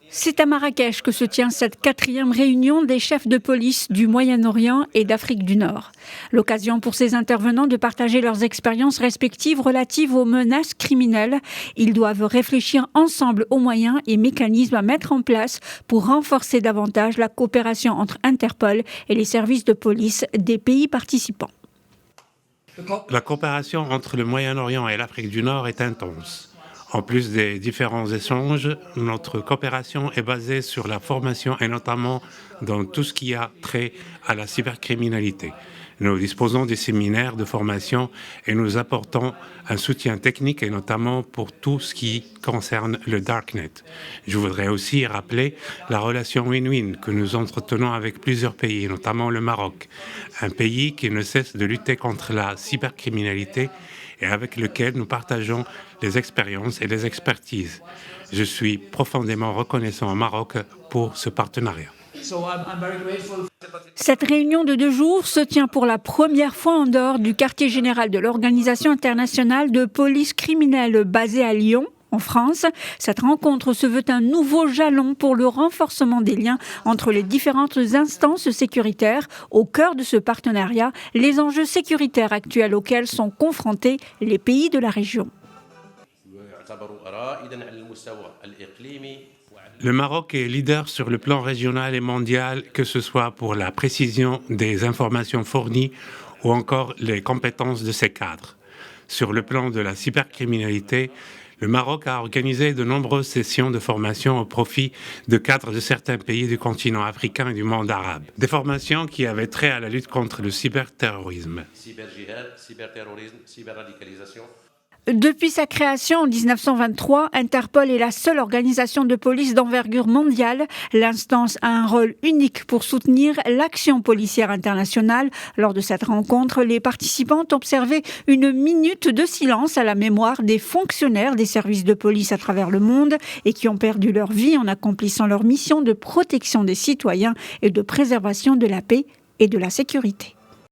C'est à Marrakech que se tient cette 4e réunion des chefs de police du Moyen-Orient et d'Afrique du Nord. L'occasion pour ces intervenants de partager leurs expériences respectives relatives aux menaces criminelles. Ils doivent réfléchir ensemble aux moyens et mécanismes à mettre en place pour renforcer davantage la coopération entre Interpol et les services de police des pays participants. La coopération entre le Moyen-Orient et l'Afrique du Nord est intense. En plus des différents échanges, notre coopération est basée sur la formation et notamment dans tout ce qui a trait à la cybercriminalité. Nous disposons de séminaires de formation et nous apportons un soutien technique et notamment pour tout ce qui concerne le Darknet. Je voudrais aussi rappeler la relation win-win que nous entretenons avec plusieurs pays, notamment le Maroc, un pays qui ne cesse de lutter contre la cybercriminalité et avec lequel nous partageons les expériences et les expertises. Je suis profondément reconnaissant au Maroc pour ce partenariat. Cette réunion de 2 jours se tient pour la première fois en dehors du quartier général de l'Organisation internationale de police criminelle basée à Lyon, en France. Cette rencontre se veut un nouveau jalon pour le renforcement des liens entre les différentes instances sécuritaires. Au cœur de ce partenariat, les enjeux sécuritaires actuels auxquels sont confrontés les pays de la région. Le Maroc est leader sur le plan régional et mondial, que ce soit pour la précision des informations fournies ou encore les compétences de ses cadres. Sur le plan de la cybercriminalité, le Maroc a organisé de nombreuses sessions de formation au profit de cadres de certains pays du continent africain et du monde arabe. Des formations qui avaient trait à la lutte contre le cyberterrorisme. Depuis sa création en 1923, Interpol est la seule organisation de police d'envergure mondiale. L'instance a un rôle unique pour soutenir l'action policière internationale. Lors de cette rencontre, les participants ont observé une minute de silence à la mémoire des fonctionnaires des services de police à travers le monde et qui ont perdu leur vie en accomplissant leur mission de protection des citoyens et de préservation de la paix et de la sécurité.